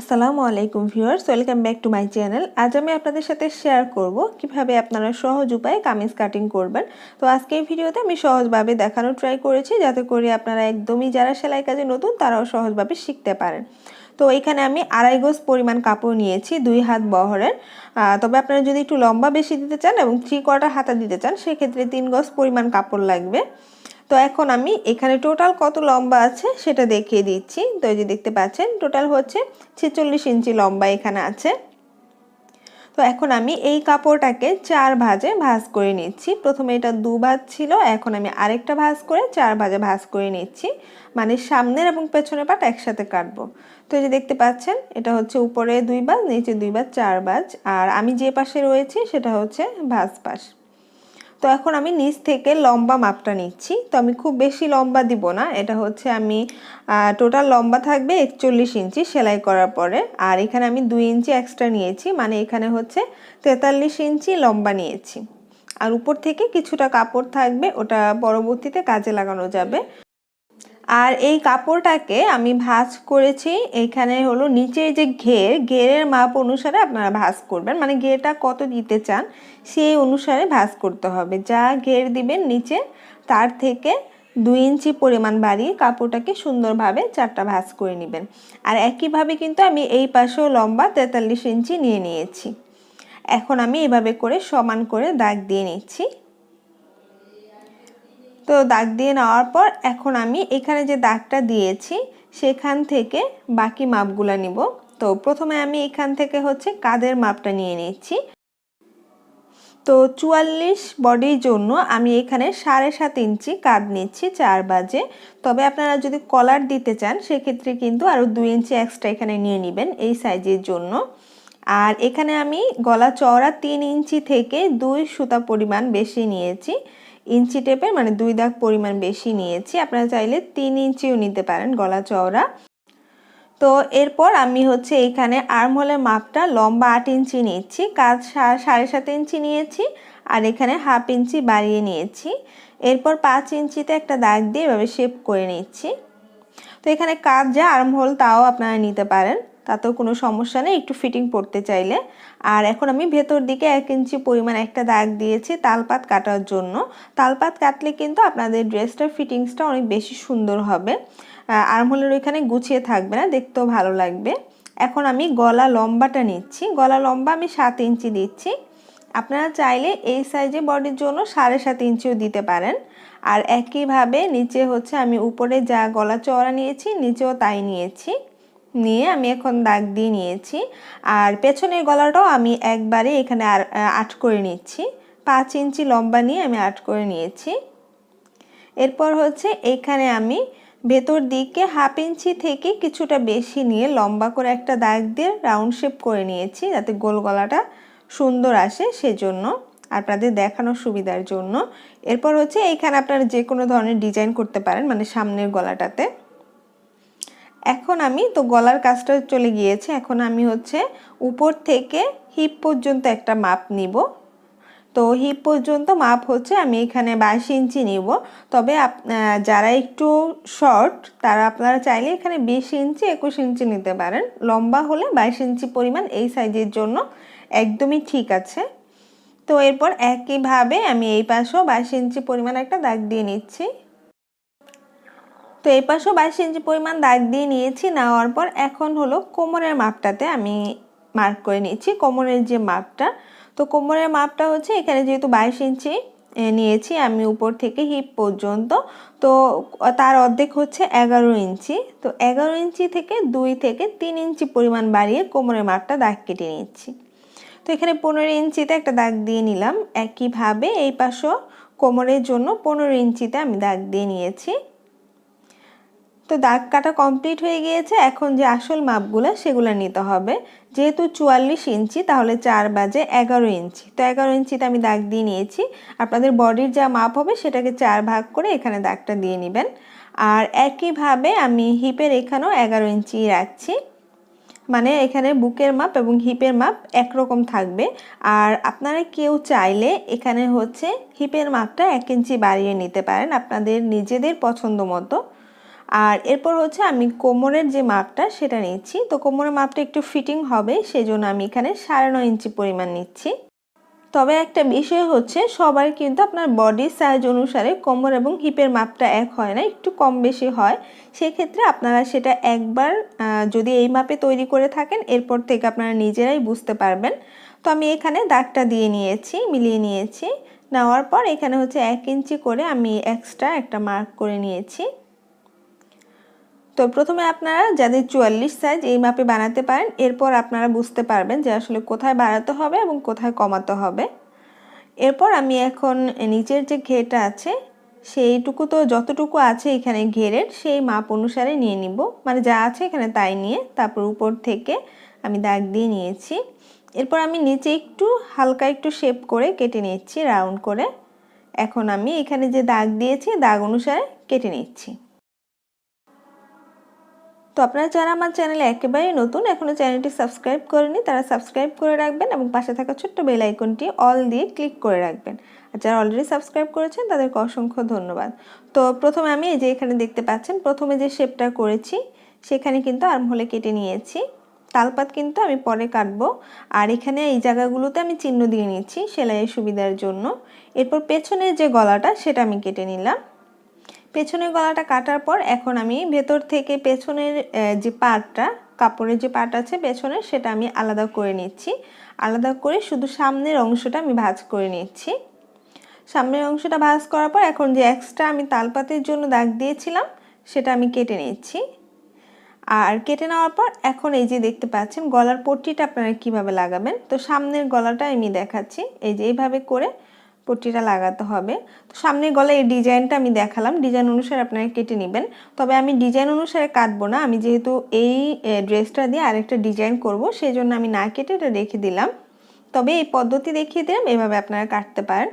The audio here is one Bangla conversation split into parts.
আসসালামু আলাইকুম viewers, welcome back to my channel. আজ আমি আপনাদের সাথে শেয়ার করব কিভাবে আপনারা সহজ উপায়ে কামিজ কাটিং করবেন। তো আজকে এই ভিডিওতে আমি সহজভাবে দেখানোর ট্রাই করেছি, যাতে করে আপনারা একদমই যারা সেলাই কাজে নতুন তারাও সহজভাবে শিখতে পারেন। তো এখানে আমি 2.5 গজ পরিমাণ কাপড় নিয়েছি 2 হাত বহরের। তবে আপনারা যদি একটু লম্বা বেশি দিতে চান এবং 3/4 হাতা দিতে চান সেক্ষেত্রে 3 গজ পরিমাণ কাপড় লাগবে। তো এখন আমি এখানে টোটাল কত লম্বা আছে সেটা দেখিয়ে দিচ্ছি। তো এই যে দেখতে পাচ্ছেন টোটাল হচ্ছে 46 ইঞ্চি লম্বা এখানে আছে। তো এখন আমি এই কাপড়টাকে 4 ভাঁজে ভাঁজ করে নিচ্ছি। প্রথমে এটা 2 ভাঁজ ছিল, এখন আমি আরেকটা ভাঁজ করে 4 ভাঁজে ভাঁজ করে নিচ্ছি, মানে সামনের এবং পেছনের পাট একসাথে কাটবো। তো এই যে দেখতে পাচ্ছেন এটা হচ্ছে উপরে 2 ভাঁজ, নিচে 2 ভাঁজ, 4 ভাঁজ, আর আমি যে পাশে রয়েছি সেটা হচ্ছে ভাঁজ পাশ। তো এখন আমি নিচ থেকে লম্বা মাপটা নিচ্ছি। তো আমি খুব বেশি লম্বা দিব না, এটা হচ্ছে আমি টোটাল লম্বা থাকবে 41 ইঞ্চি সেলাই করার পরে, আর এখানে আমি 2 ইঞ্চি এক্সট্রা নিয়েছি, মানে এখানে হচ্ছে 43 ইঞ্চি লম্বা নিয়েছি। আর উপর থেকে কিছুটা কাপড় থাকবে, ওটা পরবর্তীতে কাজে লাগানো যাবে। আর এই কাপড়টাকে আমি ভাঁজ করেছি, এখানে হলো নিচের যে ঘেরের মাপ অনুসারে আপনারা ভাঁজ করবেন, মানে ঘেরটা কত দিতে চান সেই অনুসারে ভাঁজ করতে হবে। যা ঘের দিবেন নিচে তার থেকে 2 ইঞ্চি পরিমাণ বাড়িয়ে কাপড়টাকে সুন্দরভাবে 4টা ভাঁজ করে নেবেন। আর একইভাবে কিন্তু আমি এই পাশেও লম্বা 43 ইঞ্চি নিয়ে নিয়েছি। এখন আমি এভাবে করে সমান করে দাগ দিয়ে নিচ্ছি। তো দাগ দিয়ে নেওয়ার পর এখন আমি এখানে যে দাগটা দিয়েছি সেখান থেকে বাকি মাপগুলো নিব। তো প্রথমে আমি এখান থেকে হচ্ছে কাঁধের মাপটা নিয়ে নিচ্ছি। তো 44 বডির জন্য আমি এখানে 7.5 ইঞ্চি কাঁধ নিচ্ছি 4 ভাঁজে। তবে আপনারা যদি কলার দিতে চান সেক্ষেত্রে কিন্তু আরও 2 ইঞ্চি এক্সট্রা এখানে নিয়ে নেবেন এই সাইজের জন্য। আর এখানে আমি গলা চওড়া 3 ইঞ্চি থেকে 2 সুতা পরিমাণ বেশি নিয়েছি, ইঞ্চি টেপে মানে 2 দাগ পরিমাণ বেশি নিয়েছি। আপনারা চাইলে 3 ইঞ্চিও নিতে পারেন গলা চওড়া। তো এরপর আমি হচ্ছে এখানে আর্মহোলের মাপটা লম্বা 8 ইঞ্চি নিচ্ছি, কাঁধ 7.5 ইঞ্চি নিয়েছি, আর এখানে 1/2 ইঞ্চি বাড়িয়ে নিয়েছি। এরপর 5 ইঞ্চিতে একটা দাগ দিয়ে এভাবে শেপ করে নিচ্ছি। তো এখানে কাঁধ যা আর্মহোল তাও আপনারা নিতে পারেন, তাতেও কোনো সমস্যা নেই একটু ফিটিং করতে চাইলে। আর এখন আমি ভেতর দিকে 1 ইঞ্চি পরিমাণ একটা দাগ দিয়েছি তালপাত কাটার জন্য। তালপাত কাটলে কিন্তু আপনাদের ড্রেসটার ফিটিংসটা অনেক বেশি সুন্দর হবে, আর্মহোলের ওইখানে গুছিয়ে থাকবে না, দেখতেও ভালো লাগবে। এখন আমি গলা লম্বাটা নিচ্ছি, গলা লম্বা আমি 7 ইঞ্চি দিচ্ছি। আপনারা চাইলে এই সাইজে বডির জন্য 7.5 ইঞ্চিও দিতে পারেন। আর একইভাবে নিচে হচ্ছে আমি উপরে যা গলা চওড়া নিয়েছি নিচেও তাই নিয়েছি, নিয়ে আমি এখন দাগ দিয়ে নিয়েছি। আর পেছনের গলাটাও আমি একবারে এখানে 8 করে নিচ্ছি, 5 ইঞ্চি লম্বা নিয়ে আমি 8 করে নিয়েছি। এরপর হচ্ছে এখানে আমি ভেতর দিকে 1/2 ইঞ্চি থেকে কিছুটা বেশি নিয়ে লম্বা করে একটা দাগ দিয়ে রাউন্ড শেপ করে নিয়েছি, যাতে গোল গলাটা সুন্দর আসে সেজন্য, আপনাদের দেখানোর সুবিধার জন্য। এরপর হচ্ছে এইখানে আপনারা যে কোনো ধরনের ডিজাইন করতে পারেন, মানে সামনের গলাটাতে। এখন আমি তো গলার কাজটা চলে গিয়েছে, এখন আমি হচ্ছে উপর থেকে হিপ পর্যন্ত একটা মাপ নিব। তো হিপ পর্যন্ত মাপ হচ্ছে আমি এখানে 22 ইঞ্চি নিব। তবে যারা একটু শর্ট তারা আপনারা চাইলে এখানে 20 ইঞ্চি 21 ইঞ্চি নিতে পারেন, লম্বা হলে 22 ইঞ্চি পরিমাণ এই সাইজের জন্য একদমই ঠিক আছে। তো এরপর একইভাবে আমি এই পাশেও 22 ইঞ্চি পরিমাণ একটা দাগ দিয়ে নিচ্ছি। তো এই পাশেও 22 ইঞ্চি পরিমাণ দাগ দিয়ে নিয়েছি। নেওয়ার পর এখন হলো কোমরের মাপটাতে আমি মার্ক করে নিচ্ছি, কোমরের যে মাপটা। তো কোমরের মাপটা হচ্ছে এখানে যেহেতু 22 ইঞ্চি নিয়েছি আমি উপর থেকে হিপ পর্যন্ত, তো তার অর্ধেক হচ্ছে 11 ইঞ্চি। তো 11 ইঞ্চি থেকে 2 থেকে 3 ইঞ্চি পরিমাণ বাড়িয়ে কোমরের মাপটা দাগ কেটে নিচ্ছি। তো এখানে 15 ইঞ্চিতে একটা দাগ দিয়ে নিলাম। একইভাবে এই পাশেও কোমরের জন্য 15 ইঞ্চিতে আমি দাগ দিয়ে নিয়েছি। তো দাগ কাটা কমপ্লিট হয়ে গিয়েছে, এখন যে আসল মাপগুলো সেগুলো নিতে হবে। যেহেতু 44 ইঞ্চি তাহলে 4 বাজে 11 ইঞ্চি, তো 11 ইঞ্চিতে আমি দাগ দিয়ে নিয়েছি। আপনাদের বডির যা মাপ হবে সেটাকে 4 ভাগ করে এখানে দাগটা দিয়ে নেবেন। আর একইভাবে আমি হিপের এখানেও 11 ইঞ্চি রাখছি, মানে এখানে বুকের মাপ এবং হিপের মাপ একরকম থাকবে। আর আপনারা কেউ চাইলে এখানে হচ্ছে হিপের মাপটা 1 ইঞ্চি বাড়িয়ে নিতে পারেন আপনাদের নিজেদের পছন্দ মতো। আর এরপর হচ্ছে আমি কোমরের যে মাপটা সেটা নিচ্ছি। তো কোমরের মাপটা একটু ফিটিং হবে, সেজন্য আমি এখানে 9.5 ইঞ্চি পরিমাণ নিচ্ছি। তবে একটা বিষয় হচ্ছে সবার কিন্তু আপনার বডি সাইজ অনুসারে কোমর এবং হিপের মাপটা এক হয় না, একটু কম বেশি হয়। সেক্ষেত্রে আপনারা সেটা একবার যদি এই মাপে তৈরি করে থাকেন, এরপর থেকে আপনারা নিজেরাই বুঝতে পারবেন। তো আমি এখানে দাগটা দিয়ে নিয়েছি, মিলিয়ে নিয়েছি। নেওয়ার পর এখানে হচ্ছে 1 ইঞ্চি করে আমি এক্সট্রা একটা মার্ক করে নিয়েছি। তো প্রথমে আপনারা যাদের 44 সাইজ এই মাপে বানাতে পারেন, এরপর আপনারা বুঝতে পারবেন যে আসলে কোথায় বাড়াতে হবে এবং কোথায় কমাতে হবে। এরপর আমি এখন নিচের যে ঘেরটা আছে সেইটুকু, তো যতটুকু আছে এখানে ঘেরের সেই মাপ অনুসারে নিয়ে নিব, মানে যা আছে এখানে তাই নিয়ে তারপর উপর থেকে আমি দাগ দিয়ে নিয়েছি। এরপর আমি নিচে একটু হালকা একটু শেপ করে কেটে নিচ্ছি রাউন্ড করে। এখন আমি এখানে যে দাগ দিয়েছি দাগ অনুসারে কেটে নিচ্ছি। তো আপনারা যারা আমার চ্যানেলে একেবারেই নতুন, এখনও চ্যানেলটি সাবস্ক্রাইব করেনি, তারা সাবস্ক্রাইব করে রাখবেন এবং পাশে থাকা ছোট্ট বেল আইকনটি অল দিয়ে ক্লিক করে রাখবেন। আর যারা অলরেডি সাবস্ক্রাইব করেছেন তাদেরকে অসংখ্য ধন্যবাদ। তো প্রথমে আমি এই যে এখানে দেখতে পাচ্ছেন প্রথমে যে শেপটা করেছি সেখানে কিন্তু আর্মহোলে কেটে নিয়েছি। তালপাত কিন্তু আমি পরে কাটবো। আর এখানে এই জায়গাগুলোতে আমি চিহ্ন দিয়ে নিচ্ছি সেলাইয়ের সুবিধার জন্য। এরপর পেছনের যে গলাটা সেটা আমি কেটে নিলাম। পেছনের গলাটা কাটার পর এখন আমি ভেতর থেকে পেছনের যে পার্টটা, কাপড়ের যে পার্ট আছে পেছনের, সেটা আমি আলাদা করে নিচ্ছি। আলাদা করে শুধু সামনের অংশটা আমি ভাঁজ করে নিচ্ছি। সামনের অংশটা ভাঁজ করার পর এখন যে এক্সট্রা আমি তালপাতের জন্য দাগ দিয়েছিলাম সেটা আমি কেটে নিচ্ছি। আর কেটে নেওয়ার পর এখন এই যে দেখতে পাচ্ছেন গলার পট্টিটা আপনারা কিভাবে লাগাবেন। তো সামনের গলাটা আমি দেখাচ্ছি, এই যে এইভাবে করে পট্টিটা লাগাতে হবে। তো সামনের গলায় এই ডিজাইনটা আমি দেখালাম, ডিজাইন অনুসারে আপনারা কেটে নেবেন। তবে আমি ডিজাইন অনুসারে কাটবো না, আমি যেহেতু এই ড্রেসটা দিয়ে আরেকটা ডিজাইন করব সেই জন্য আমি না কেটে এটা রেখে দিলাম। তবে এই পদ্ধতি দেখিয়ে দিলাম, এভাবে আপনারা কাটতে পারেন।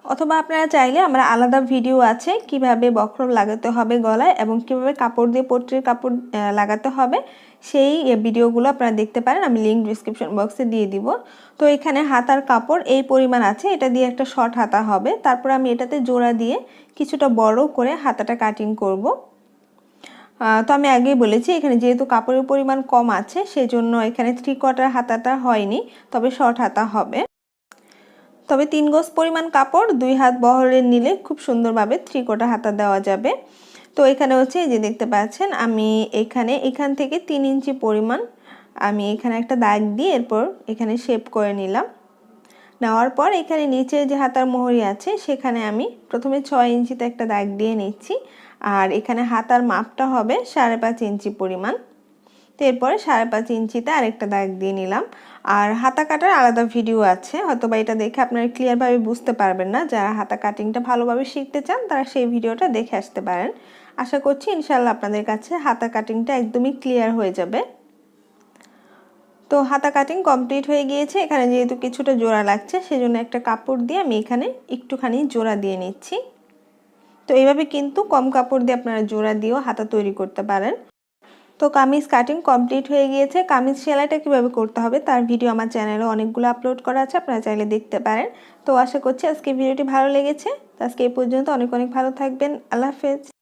অথবা আপনারা চাইলে আমরা আলাদা ভিডিও আছে কিভাবে বক্রম লাগাতে হবে গলায় এবং কিভাবে কাপড় দিয়ে পট্টির কাপড় লাগাতে হবে, সেই ভিডিওগুলো আপনারা দেখতে পারেন, আমি লিংক ডিসক্রিপশন বক্সে দিয়ে দিব। তো এখানে হাতার কাপড় এই পরিমাণ আছে, এটা দিয়ে একটা শর্ট হাতা হবে। তারপর আমি এটাতে জোড়া দিয়ে কিছুটা বড় করে হাতাটা কাটিং করব। তো আমি আগেই বলেছি এখানে যেহেতু কাপড়ের পরিমাণ কম আছে সেজন্য এখানে 3/4 হাতাটা হয়নি, তবে শর্ট হাতা হবে। তবে 3 গজ পরিমাণ কাপড় 2 হাত বহরের নিলে খুব সুন্দরভাবে 3/4 হাতা দেওয়া যাবে। তো এখানে হচ্ছে এই যে দেখতে পাচ্ছেন আমি এখান থেকে 3 ইঞ্চি পরিমাণ আমি এখানে একটা দাগ দিয়ে এরপর এখানে শেপ করে নিলাম। নেওয়ার পর এখানে নিচে যে হাতার মোহরি আছে সেখানে আমি প্রথমে 6 ইঞ্চিতে একটা দাগ দিয়ে নিচ্ছি। আর এখানে হাতার মাপটা হবে 5.5 ইঞ্চি পরিমাণ। তো এরপরে 5.5 ইঞ্চিতে আরেকটা দাগ দিয়ে নিলাম। আর হাতা কাটার আলাদা ভিডিও আছে, হয়তোবা এটা দেখে আপনারা ক্লিয়ারভাবে বুঝতে পারবেন না। যারা হাতা কাটিংটা ভালোভাবে শিখতে চান তারা সেই ভিডিওটা দেখে আসতে পারেন। আশা করছি ইনশাআল্লাহ আপনাদের কাছে হাতা কাটিংটা একদমই ক্লিয়ার হয়ে যাবে। তো হাতা কাটিং কমপ্লিট হয়ে গিয়েছে। এখানে যেহেতু কিছুটা জোড়া লাগছে সেজন্য একটা কাপড় দিয়ে আমি এখানে একটুখানি জোড়া দিয়ে নিচ্ছি। তো এইভাবে কিন্তু কম কাপড় দিয়ে আপনারা জোড়া দিয়েও হাতা তৈরি করতে পারেন। তো কামিজ কাটিং কমপ্লিট হয়ে গিয়েছে। কামিজ সেলাইটা কিভাবে করতে হবে তার ভিডিও আমার চ্যানেলে অনেকগুলো আপলোড করা আছে, আপনারা চাইলে দেখতে পারেন। তো আশা করছি আজকে ভিডিওটি ভালো লেগেছে। তো আজকে এই পর্যন্ত, অনেক অনেক ভালো থাকবেন। আল্লাহ হাফেজ।